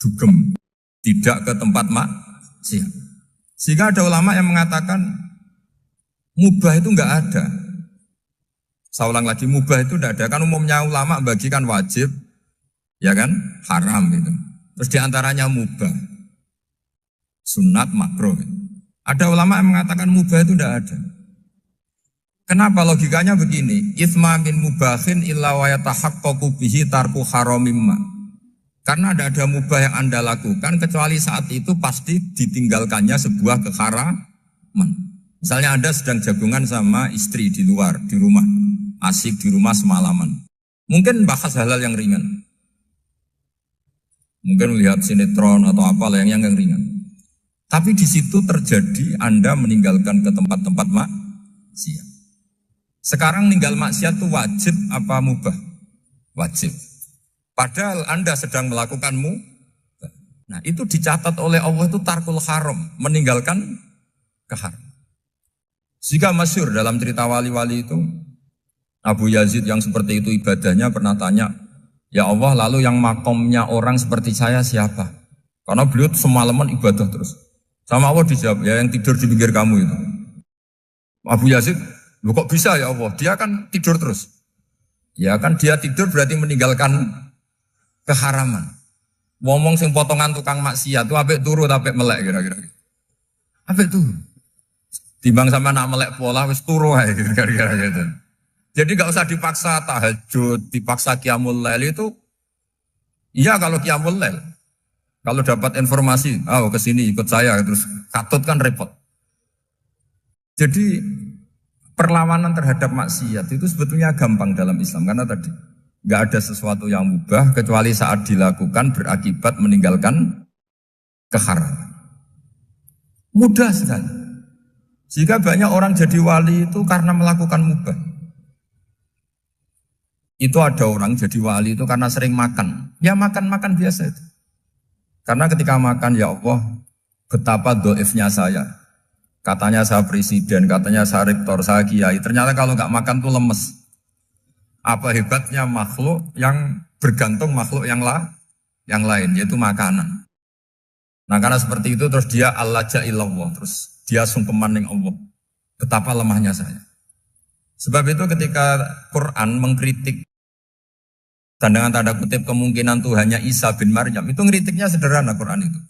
dugem, tidak ke tempat maksiat. Sehingga ada ulama yang mengatakan mubah itu enggak ada. Saya ulang lagi, mubah itu enggak ada. Kan umumnya ulama bagikan wajib, ya kan, haram itu. Terus diantaranya mubah, sunat, makruh. Ada ulama yang mengatakan mubah itu enggak ada. Kenapa? Logikanya begini, itsma min mubahin illa wa yatahaqqaqu bihi tarku haramimma. Karena tidak ada mubah yang Anda lakukan kecuali saat itu pasti ditinggalkannya sebuah keharaman. Misalnya Anda sedang jagungan sama istri di luar, di rumah, asik di rumah semalaman. Mungkin bahas hal-hal yang ringan. Mungkin melihat sinetron atau apalah yang ringan. Tapi di situ terjadi Anda meninggalkan ke tempat-tempat maksiat. Sekarang ninggal maksiat itu wajib apa mubah? Wajib. Padahal Anda sedang melakukanmu. Nah itu dicatat oleh Allah itu tarkul haram, meninggalkan keharam. Jika masyhur dalam cerita wali-wali itu, Abu Yazid yang seperti itu ibadahnya pernah tanya, ya Allah lalu yang makomnya orang seperti saya siapa? Karena beliau semalaman ibadah terus. Sama Allah dijawab, ya yang tidur di pinggir kamu itu. Abu Yazid, loh kok bisa ya Allah? Dia kan tidur terus. Ya kan dia tidur berarti meninggalkan keharaman. Ngomong sing potongan tukang maksiat itu apik turu apik melek kira-kira. Apik turu. Timbang sama nak melek pola wis turu ae kira-kira gitu. Jadi enggak usah dipaksa tahajud, dipaksa qiyamul lail itu. Iya kalau qiyamul lail. Kalau dapat informasi, ke sini ikut saya terus katut kan repot. Jadi perlawanan terhadap maksiat itu sebetulnya gampang dalam Islam karena tadi nggak ada sesuatu yang mubah kecuali saat dilakukan berakibat meninggalkan keharaman. Mudah sekali. Jika banyak orang jadi wali itu karena melakukan mubah. Itu ada orang jadi wali itu karena sering makan. Ya makan-makan biasa itu. Karena ketika makan, ya Allah, betapa doifnya saya. Katanya saya presiden, katanya saya rektor, saya kiai. Ternyata kalau nggak makan tuh lemes. Apa hebatnya makhluk yang bergantung makhluk yang lain, yaitu makanan. Nah karena seperti itu terus dia al-laja'illallah, terus dia sungkeman ning Allah. Betapa lemahnya saya. Sebab itu ketika Quran mengkritik dengan tanda kutip kemungkinan Tuhannya Isa bin Maryam, itu ngeritiknya sederhana Quran itu.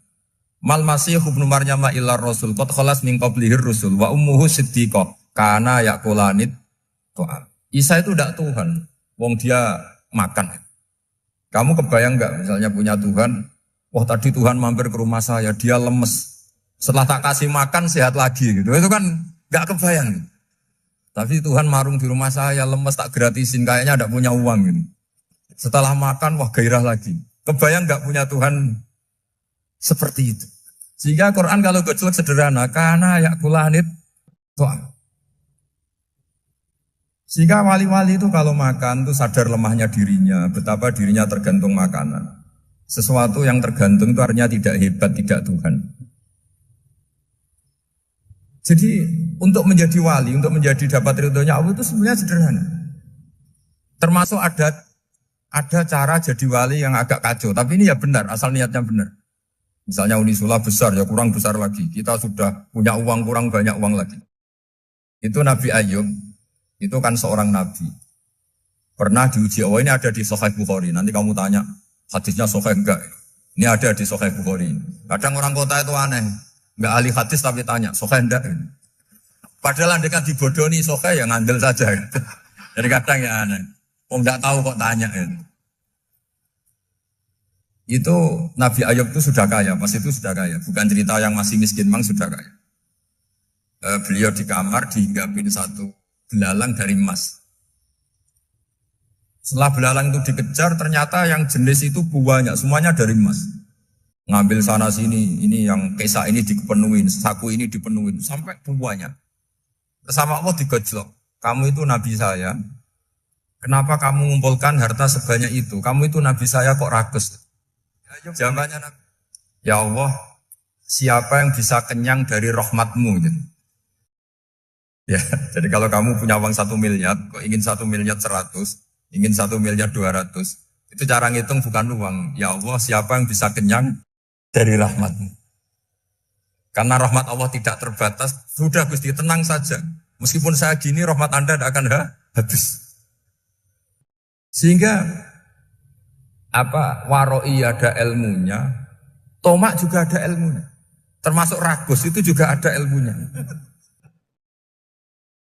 Mal masih ibnu Maryam illa rasul qad khalas min qablihir rusul wa ummuhu siddiqah kana yaqulanit ta'am. Isa itu tidak Tuhan, wong dia makan. Kamu kebayang nggak misalnya punya Tuhan, wah tadi Tuhan mampir ke rumah saya, dia lemes. Setelah tak kasih makan sehat lagi gitu. Itu kan nggak kebayang. Tapi Tuhan marung di rumah saya, lemes tak gratisin, kayaknya tidak punya uang gitu. Setelah makan, wah gairah lagi. Kebayang nggak punya Tuhan seperti itu. Sehingga Quran kalau gejolak sederhana, karena yakulanit ta'am. Sehingga wali-wali itu kalau makan itu sadar lemahnya dirinya, betapa dirinya tergantung makanan. Sesuatu yang tergantung itu artinya tidak hebat, tidak Tuhan. Jadi untuk menjadi wali, untuk menjadi dapat ridhonya Allah itu sebenarnya sederhana. Termasuk ada cara jadi wali yang agak kacau, tapi ini ya benar, asal niatnya benar. Misalnya Unisula besar, ya kurang besar lagi. Kita sudah punya uang, kurang banyak uang lagi. Itu Nabi Ayub. Itu kan seorang nabi. Pernah diuji, oh ini ada di Sahih Bukhari. Nanti kamu tanya, hadisnya Sahih enggak? Ini ada di Sahih Bukhari. Kadang orang kota itu aneh. Enggak ahli hadis tapi tanya, Sahih enggak? Padahal andekan dibodoni Sahih ya ngandel saja. Jadi kadang ya aneh. Oh enggak tahu kok tanya. Itu Nabi Ayub itu sudah kaya, pas itu sudah kaya. Bukan cerita yang masih miskin, memang sudah kaya. Beliau di kamar dihinggapin satu belalang dari emas. Setelah belalang itu dikejar, ternyata yang jenis itu banyak, semuanya dari emas. Ngambil sana sini, ini yang kesak ini dipenuhin, saku ini dipenuhin, sampai banyak. Sama Allah digojlok, kamu itu Nabi saya, kenapa kamu mengumpulkan harta sebanyak itu? Kamu itu Nabi saya kok rakus? Jawabannya Nabi, ya Allah, siapa yang bisa kenyang dari rahmatmu? Gitu. Ya, jadi kalau kamu punya uang 1 miliar, kok ingin 1 miliar 100, ingin 1 miliar 200, itu cara ngitung bukan uang. Ya Allah, siapa yang bisa kenyang dari rahmatmu? Karena rahmat Allah tidak terbatas, sudah Gusti tenang saja. Meskipun saya gini, rahmat Anda tidak akan habis. Sehingga waroi ada ilmunya, tomak juga ada ilmunya. Termasuk ragus itu juga ada ilmunya.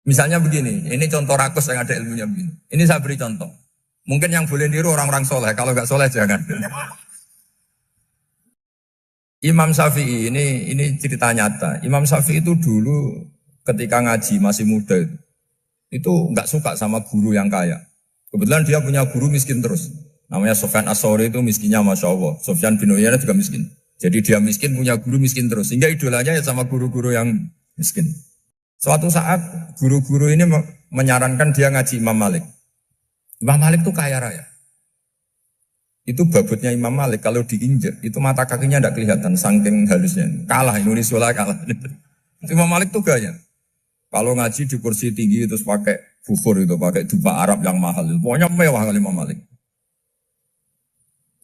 Misalnya begini, ini contoh rakus yang ada ilmunya begini. Ini saya beri contoh. Mungkin yang boleh niru orang-orang soleh, kalau nggak soleh jangan. Imam Syafi'i ini cerita nyata. Imam Syafi'i itu dulu ketika ngaji masih muda itu nggak suka sama guru yang kaya. Kebetulan dia punya guru miskin terus. Namanya Sufyan As-Tsauri itu miskinnya Masya Allah. Sufyan bin Uyainah juga miskin. Jadi dia miskin punya guru miskin terus. Sehingga idolanya ya sama guru-guru yang miskin. Suatu saat guru-guru ini menyarankan dia ngaji Imam Malik. Imam Malik itu kaya raya. Itu babutnya Imam Malik kalau diinjek itu mata kakinya tidak kelihatan saking halusnya. Kalah Indonesia lah kalah. Imam Malik itu gaya. Kalau ngaji di kursi tinggi terus pakai bukhur itu, pakai dupa Arab yang mahal. Pokoknya mewah kali Imam Malik.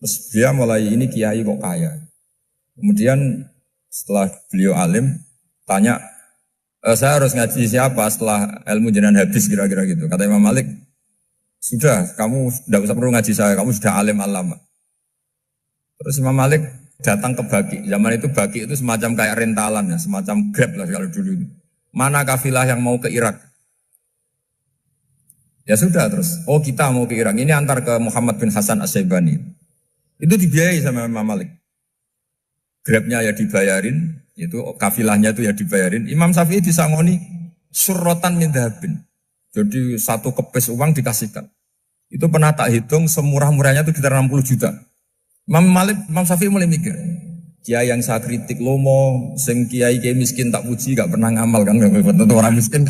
Terus dia mulai ini kiai kok kaya. Kemudian setelah beliau alim tanya, saya harus ngaji siapa setelah ilmu jenengan habis kira-kira gitu. Kata Imam Malik, sudah kamu tidak usah perlu ngaji saya, kamu sudah alim alama. Terus Imam Malik datang ke Baki. Zaman itu Baki itu semacam kayak rentalan ya, semacam Grab lah kalau dulu. Mana kafilah yang mau ke Irak? Ya sudah terus, oh kita mau ke Irak. Ini antar ke Muhammad bin Hasan As-Syaibani. Itu dibiayai sama Imam Malik. Grabnya ya dibayarin, itu kafilahnya itu ya dibayarin. Imam Syafi'i disangoni surrotan min dhahabin. Jadi satu kepes uang dikasihkan. Itu pernah tak hitung semurah-murahnya itu sekitar 60 juta. Imam Syafi'i mulai mikir, kiai yang saya kritik lomo, sing kiai miskin tak puji, gak pernah ngamal kan, tentu orang miskin.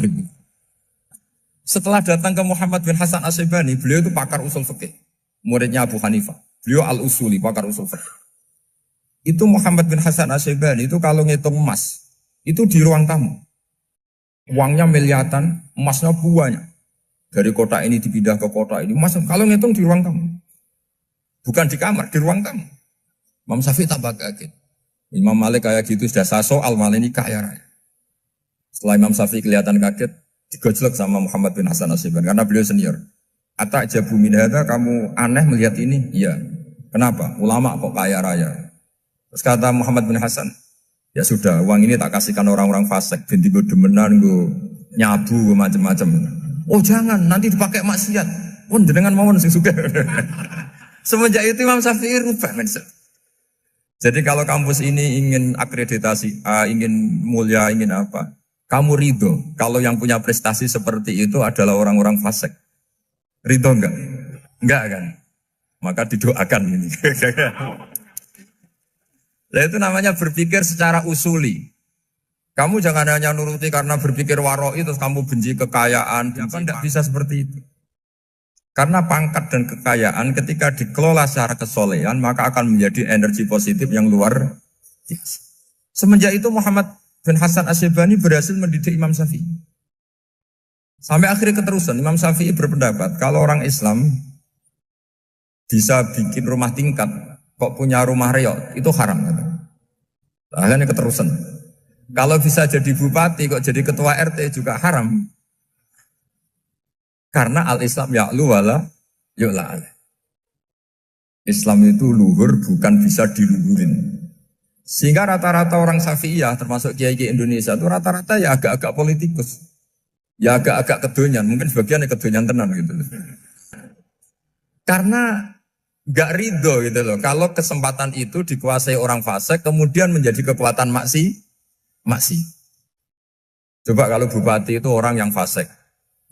Setelah datang ke Muhammad bin Hasan As-Syaibani, beliau itu pakar usul fikih, muridnya Abu Hanifah. Beliau al-usuli, pakar usul fikih. Itu Muhammad bin Hasan As-Syaibani itu kalau ngitung emas, itu di ruang tamu. Uangnya miliatan, emasnya banyak. Dari kota ini dipindah ke kota ini, emas kalau ngitung di ruang tamu. Bukan di kamar, di ruang tamu. Imam Syafi'i tambah kaget. Imam Malik kayak gitu sudah saya soal malah ini kaya raya. Setelah Imam Syafi'i kelihatan kaget, digojlok sama Muhammad bin Hasan As-Syaibani karena beliau senior. Atajabu min hadza, kamu aneh melihat ini? Iya. Kenapa? Ulama kok kaya raya. Terus kata Muhammad bin Hasan, ya sudah, uang ini tak kasihkan orang-orang fasik, binti gue demenan, gue nyabu, gue macam-macam. Oh jangan, nanti dipakai maksiat. Oh jenengan mau sing suka. Semenjak itu Imam Syafi'i rubah mindset. Jadi kalau kampus ini ingin akreditasi A, ingin mulia, ingin apa, kamu ridho. Kalau yang punya prestasi seperti itu adalah orang-orang fasik. Ridho enggak? Enggak kan? Maka didoakan ini. Nah itu namanya berpikir secara usuli. Kamu jangan hanya nuruti karena berpikir waroi terus kamu benci kekayaan. Kan tidak bisa seperti itu. Karena pangkat dan kekayaan ketika dikelola secara kesolehan maka akan menjadi energi positif yang luar biasa. Semenjak itu Muhammad bin Hasan As-Syaibani berhasil mendidik Imam Syafi'i. Sampai akhirnya keterusan Imam Syafi'i berpendapat kalau orang Islam bisa bikin rumah tingkat kok punya rumah reot itu haram. Akhirnya keterusan. Kalau bisa jadi bupati kok jadi ketua RT juga haram. Karena al-Islam ya'lu wala yu'la alaih. Islam itu luhur bukan bisa diluhurin. Sehingga rata-rata orang Syafi'iyah termasuk kiai-kiai Indonesia itu rata-rata ya agak-agak politikus. Ya agak-agak kedonyan, mungkin sebagian ya kedonyan tenan gitu. Karena nggak ridho gitu loh. Kalau kesempatan itu dikuasai orang fasik, kemudian menjadi kekuatan maksi. Coba kalau bupati itu orang yang fasik,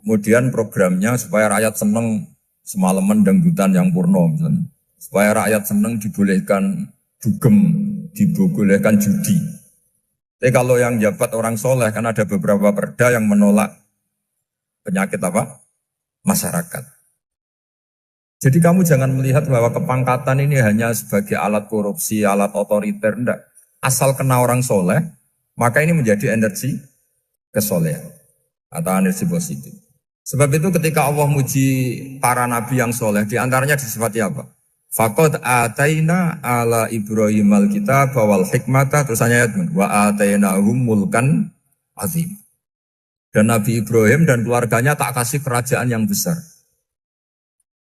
kemudian programnya supaya rakyat seneng semalaman dangdutan yang purno misalnya. Supaya rakyat seneng dibolehkan dugem, dibolehkan judi. Tapi kalau yang jabat orang soleh, kan ada beberapa perda yang menolak penyakit apa? Masyarakat. Jadi kamu jangan melihat bahwa kepangkatan ini hanya sebagai alat korupsi, alat otoriter, enggak. Asal kena orang soleh, maka ini menjadi energi kesolehan atau energi positif. Sebab itu ketika Allah muji para nabi yang soleh, diantaranya disifati apa? Faqad ataina ala Ibrahim al-kitab wal hikmata, terus ayat wa atainahum mulkan azim. Dan Nabi Ibrahim dan keluarganya tak kasih kerajaan yang besar.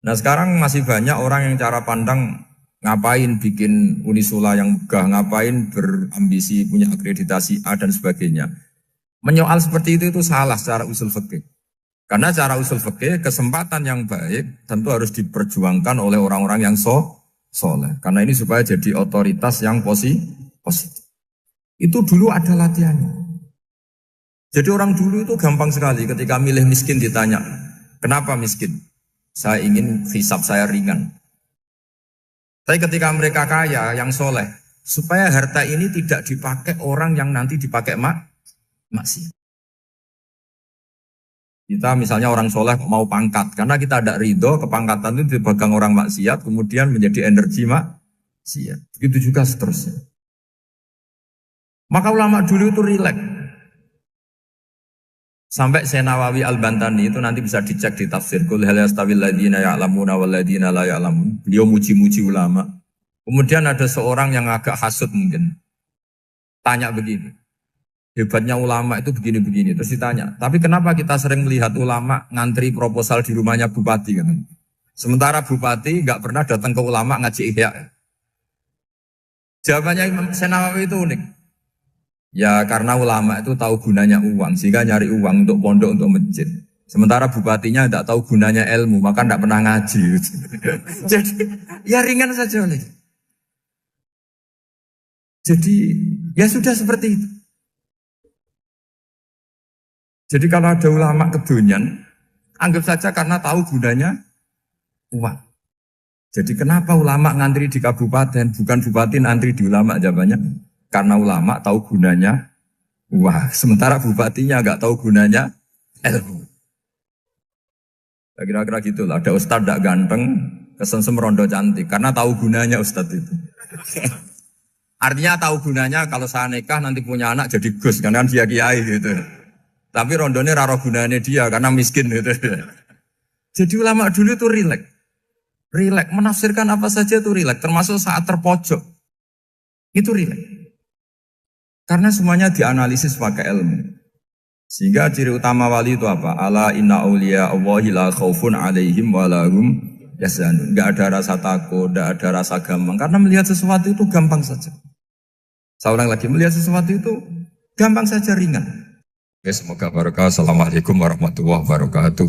Nah sekarang masih banyak orang yang cara pandang ngapain bikin Unisula yang megah, ngapain berambisi punya akreditasi A dan sebagainya. Menyoal seperti itu salah secara usul fikih. Karena cara usul fikih kesempatan yang baik tentu harus diperjuangkan oleh orang-orang yang soleh. Karena ini supaya jadi otoritas yang positif. Itu dulu ada latihannya. Jadi orang dulu itu gampang sekali ketika milih miskin ditanya, kenapa miskin? Saya ingin hisab saya ringan. Tapi ketika mereka kaya, yang soleh, supaya harta ini tidak dipakai orang yang nanti dipakai maksiat. Kita misalnya orang soleh mau pangkat, karena kita ada ridho, kepangkatan itu dipegang orang maksiat, kemudian menjadi energi maksiat. Begitu juga seterusnya. Maka ulama dulu itu rileks. Sampai Nawawi Al-Bantani itu nanti bisa dicek di tafsir. Qul hal yastawil ladzina ya'lamuna wal ladzina la ya'lamun. Beliau muji-muji ulama. Kemudian ada seorang yang agak hasut mungkin. Tanya begini. Hebatnya ulama itu begini-begini. Terus ditanya, tapi kenapa kita sering melihat ulama ngantri proposal di rumahnya bupati kan? Sementara bupati nggak pernah datang ke ulama ngaji ihya. Jawabannya Imam Nawawi itu unik. Ya karena ulama itu tahu gunanya uang, sehingga nyari uang untuk pondok, untuk masjid. Sementara bupatinya tidak tahu gunanya ilmu, maka tidak pernah ngaji. Jadi ya ringan saja nih. Jadi ya sudah seperti itu. Jadi kalau ada ulama kedonyan, anggap saja karena tahu gunanya uang. Jadi kenapa ulama ngantri di kabupaten, bukan bupati ngantri di ulama? Jawabannya karena ulama tahu gunanya uang. Sementara bupatinya nggak tahu gunanya ilmu. Kira-kira gitulah. Ada ustadz tidak ganteng, kesensem rondo cantik, karena tahu gunanya ustadz itu. Artinya tahu gunanya kalau saya nikah nanti punya anak jadi gus, karena dia kiai gitu. Tapi rondonya raro gunanya dia karena miskin gitu. Jadi ulama dulu itu rileks. Rileks, menafsirkan apa saja itu rileks, termasuk saat terpojok. Itu rileks. Karena semuanya dianalisis pakai ilmu. Sehingga ciri utama wali itu apa? Ala inna awliya Allahi la khawfun alaihim walahum yahzanun. Enggak ada rasa takut, enggak ada rasa gampang. Karena melihat sesuatu itu gampang saja. Seorang lagi melihat sesuatu itu gampang saja, ringan. Oke, semoga barokah. Assalamualaikum warahmatullahi wabarakatuh.